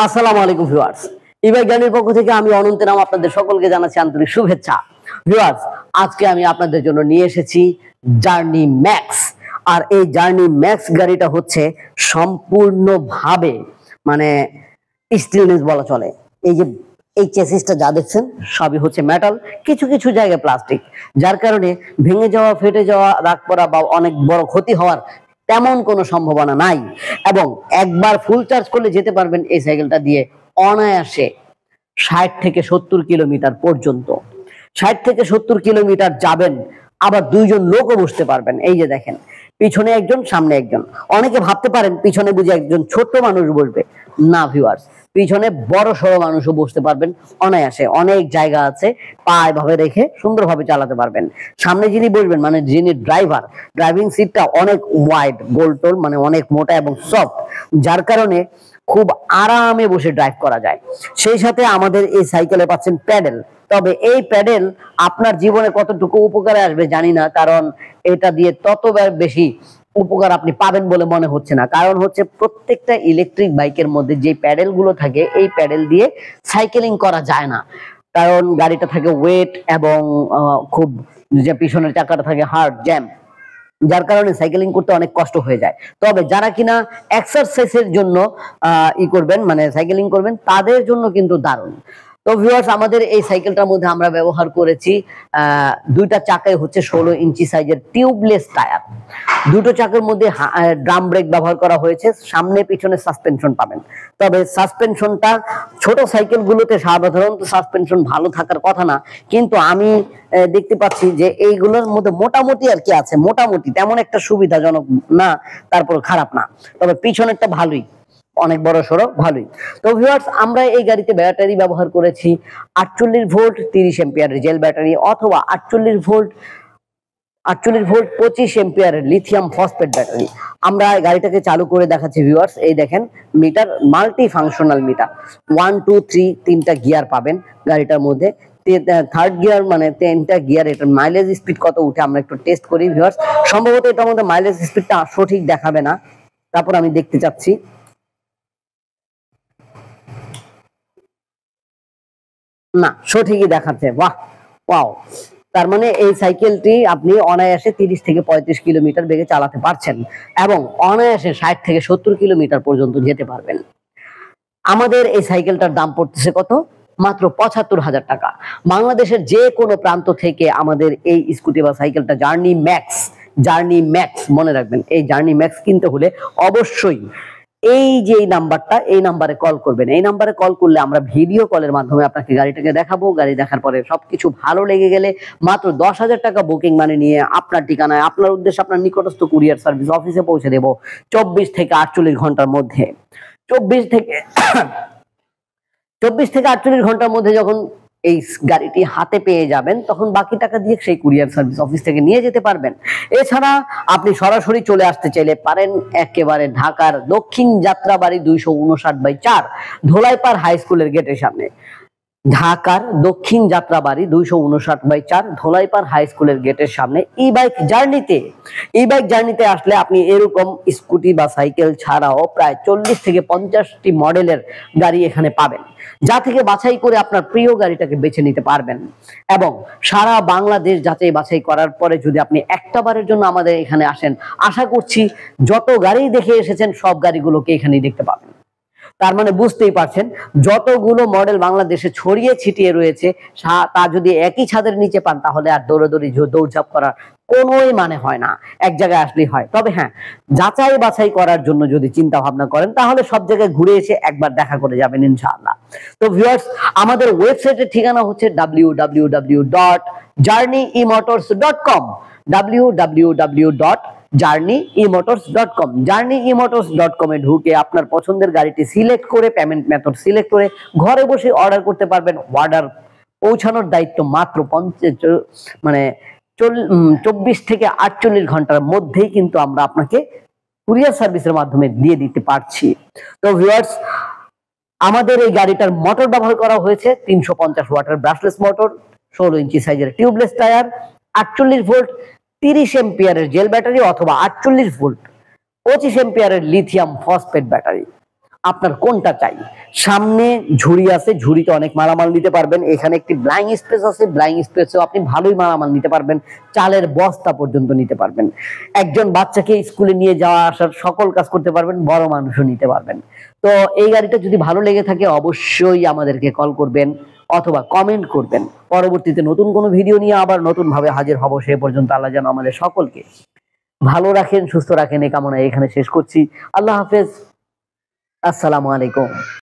আসসালামু আলাইকুম ভিউয়ার্স, ইবাই জ্ঞানীর পক্ষ থেকে আমি অনন্ত নাম আপনাদের সকলকে জানাচ্ছি আন্তরিক শুভেচ্ছা। ভিউয়ার্স, আজকে আমি আপনাদের জন্য নিয়ে এসেছি জার্নি ম্যাক্স। আর এই জার্নি ম্যাক্স গাড়িটা হচ্ছে সম্পূর্ণভাবে মানে স্টিলনেস বলা চলে। এই যে এই চেসিসটা যা দেখছেন সবই হচ্ছে মেটাল, কিছু কিছু জায়গায় প্লাস্টিক, যার কারণে ভেঙে যাওয়া, ফেটে যাওয়া, দাগ পড়া বা অনেক বড় ক্ষতি হওয়ার তেমন কোনো সম্ভাবনা নাই। এবং একবার ফুল চার্জ করলে যেতে পারবেন এই সাইকেলটা দিয়ে অনায়াসে 60 থেকে 70 কিলোমিটার পর্যন্ত। 60 থেকে 70 কিলোমিটার যাবেন, আবার দুইজন লোকও বসতে পারবেন। এই যে দেখেন, পিছনে একজন, সামনে একজন। অনেকে ভাবতে পারেন পিছনে বুঝে একজন ছোট্ট মানুষ বসবে। না ভিউয়ার্স, পিছনে বড় সড়ো মানুষও বসতে পারবেন অনায়াসে। অনেক জায়গা আছে, পা এভাবে রেখে সুন্দরভাবে চালাতে পারবেন। সামনে যিনি বসবেন মানে যিনি ড্রাইভার, ড্রাইভিং সিটটা অনেক ওয়াইড, গোল টোল, মানে অনেক মোটা এবং সফট, যার কারণে খুব আরামে বসে ড্রাইভ করা যায়। সেই সাথে আমাদের এই সাইকেলে পাচ্ছেন প্যাডেল। তবে এই প্যাডেল আপনার জীবনে কতটুকু উপকারে আসবে জানি না, কারণ এটা দিয়ে তত বেশি উপকার আপনি পাবেন বলে মনে হচ্ছে না। কারণ হচ্ছে প্রত্যেকটা ইলেকট্রিক বাইকের মধ্যে যে প্যাডেল গুলো থাকে, এই প্যাডেল দিয়ে সাইকেলিং করা যায় না। কারণ গাড়িটা থাকে ওয়েট এবং খুব, যে পিছনের চাকাটা থাকে হার্ড জ্যাম, যার কারণে সাইকেলিং করতে অনেক কষ্ট হয়ে যায়। তবে যারা কিনা এক্সারসাইজের জন্য করবেন, মানে সাইকেলিং করবেন, তাদের জন্য কিন্তু দারুণ। তো ভিউয়ার্স, আমাদের এই সাইকেলটার মধ্যে আমরা ব্যবহার করেছি দুইটা চাকায় হচ্ছে 16 ইঞ্চি সাইজের টিউবলেস টায়ার। দুটো চাকার মধ্যে ড্রাম ব্রেক ব্যবহার করা হয়েছে, সামনে পিছনে সাসপেনশন পাবেন। তবে সাসপেনশনটা ছোট সাইকেলগুলোতে সাধারণত সাসপেনশন ভালো থাকার কথা না, কিন্তু আমি দেখতে পাচ্ছি যে এইগুলোর মধ্যে মোটামুটি আর কি আছে, মোটামুটি তেমন একটা সুবিধাজনক না, তারপর খারাপ না। তবে পিছনেরটা ভালোই, অনেক বড় সড়ো, ভালোই। তো ভিউয়ার্স, আমরা এই গাড়িতে ব্যাটারি ব্যবহার করেছি 48 ভোল্ট 30 এম্পিয়ারের জেল ব্যাটারি, অথবা 48 ভোল্ট 25 এম্পিয়ারের লিথিয়াম ফসফেট ব্যাটারি। আমরা গাড়িটাকে চালু করে দেখাচ্ছি ভিউয়ার্স। এই দেখেন, মিটার মাল্টি ফাংশনাল মিটার, 1 2 3 তিনটা গিয়ার পাবেন গাড়িটার মধ্যে। থার্ড গিয়ার মানে 3টা গিয়ার। এটার মাইলেজ স্পিড কত উঠে আমরা একটু টেস্ট করি ভিউয়ার্স। সম্ভবত এটার মধ্যে মাইলেজ স্পিডটা সঠিক দেখাবে না, তারপর আমি দেখতে চাচ্ছি। না, সঠিকই দেখাচ্ছে। বাহ, ওয়াও! তার মানে এই সাইকেলটি আপনি অনায়াসে 30 থেকে 35 কিলোমিটার বেগে চালাতে পারছেন এবং অনায়াসে 60 থেকে 70 কিলোমিটার পর্যন্ত যেতে পারবেন। আমাদের এই সাইকেলটার দাম পড়তেছে কত? মাত্র 75,000 টাকা। বাংলাদেশের যে কোনো প্রান্ত থেকে আমাদের এই স্কুটি বা সাইকেলটা জার্নি ম্যাক্স মনে রাখবেন, এই জার্নি ম্যাক্স কিনতে হলে অবশ্যই এই যে এই নাম্বারটা, এই নাম্বারে কল করবেন। এই নাম্বারে কল করলে আমরা ভিডিও কলের মাধ্যমে আপনাকে গাড়িটাকে দেখাবো। গাড়ি দেখার পরে সবকিছু ভালো লেগে গেলে মাত্র 10,000 টাকা বুকিং মানি নিয়ে আপনার ঠিকানায়, আপনার উদ্দেশ্যে, আপনার নিকটস্থ কুরিয়ার সার্ভিস অফিসে পৌঁছে দেব 24 থেকে 48 ঘন্টার মধ্যে। 24 থেকে 48 ঘন্টার মধ্যে যখন এই গাড়িটি হাতে পেয়ে যাবেন, তখন বাকি টাকা দিয়ে সেই কুরিয়ার সার্ভিস অফিস থেকে নিয়ে যেতে পারবেন। এছাড়া আপনি সরাসরি চলে আসতে চাইলে পারেন একেবারে ঢাকার দক্ষিণ যাত্রাবাড়ি 259/4 ধোলাইপাড় হাই স্কুলের গেটের সামনে। ঢাকার দক্ষিণ যাত্রাবাড়ি 259/4 ধোলাইপাড় হাই স্কুলের গেটের সামনে ই বাইক জার্নিতে আসলে আপনি এরকম স্কুটি বা সাইকেল ছাড়াও প্রায় 40 থেকে 50টি মডেলের গাড়ি এখানে পাবেন, যা থেকে বাছাই করে আপনার প্রিয় গাড়িটাকে বেছে নিতে পারবেন। এবং সারা বাংলাদেশ যাচাই বাছাই করার পরে যদি আপনি একটা বারের জন্য আমাদের এখানে আসেন, আশা করছি যত গাড়ি দেখে এসেছেন সব গাড়িগুলোকে এখানেই দেখতে পাবেন। তার মানে বুঝতেই পারছেন, যতগুলো মডেল বাংলাদেশে ছড়িয়ে ছিটিয়ে রয়েছে, তা যদি একই ছাদের নিচে পান, তাহলে আর দৌড়ঝাঁপ করার কোনোই মানে হয় না, এক জায়গায় আসলেই হয়। তবে হ্যাঁ, যাচাই বাছাই করার জন্য যদি চিন্তা ভাবনা করেন, তাহলে সব জায়গায় ঘুরে এসে একবার দেখা করে যাবেন ইনশাআল্লাহ। তো ভিউয়ার্স, আমাদের ওয়েবসাইটের ঠিকানা হচ্ছে www.journeyemotors.com, www.journeyemotors.com। journeyemotors.com এ ঢুকে আপনার পছন্দের গাড়িটি সিলেক্ট করে, পেমেন্ট মেথড সিলেক্ট করে ঘরে বসে অর্ডার করতে পারবেন। অর্ডার পৌঁছানোর দায়িত্ব মাত্র 24 থেকে 48 ঘন্টার মধ্যেই কিন্তু আমরা আপনাকে কুরিয়ার সার্ভিসের মাধ্যমে দিয়ে দিতে পারছি। তো ভিউয়ার্স, আমাদের এই গাড়িটার মোটর ব্যবহার করা হয়েছে 350 ওয়াটের ব্রাশলেস মোটর, 16 ইঞ্চি সাইজের টিউবলেস টায়ার, 48 ভোল্ট 30 এম্পিয়ারের জেল ব্যাটারি, অথবা 48 ভোল্ট 25 এম্পিয়ারের লিথিয়াম ফসফেট ব্যাটারি। আপনার কোনটা চাই? সামনে ঝুড়ি আছে, ঝুড়িতে অনেক মালামাল নিতে পারবেন। এখানে একটি ব্লাইং স্পেস আছে, ব্লাইং স্পেসেও আপনি ভালোই মালামাল নিতে পারবেন, চালের বস্তা পর্যন্ত নিতে পারবেন। একজন বাচ্চাকে স্কুলে নিয়ে যাওয়া আসার সকল কাজ করতে পারবেন, বড় মানুষও নিতে পারবেন। তো এই গাড়িটা যদি ভালো লেগে থাকে অবশ্যই আমাদেরকে কল করবেন অথবা কমেন্ট করবেন। পরবর্তীতে নতুন কোনো ভিডিও নিয়ে আবার নতুন ভাবে হাজির হব। সে পর্যন্ত আল্লাহ যেন আমাদের সকলকে ভালো রাখেন, সুস্থ রাখেন, এই কামনা এখানে শেষ করছি। আল্লাহ হাফেজ, আসসালামু আলাইকুম।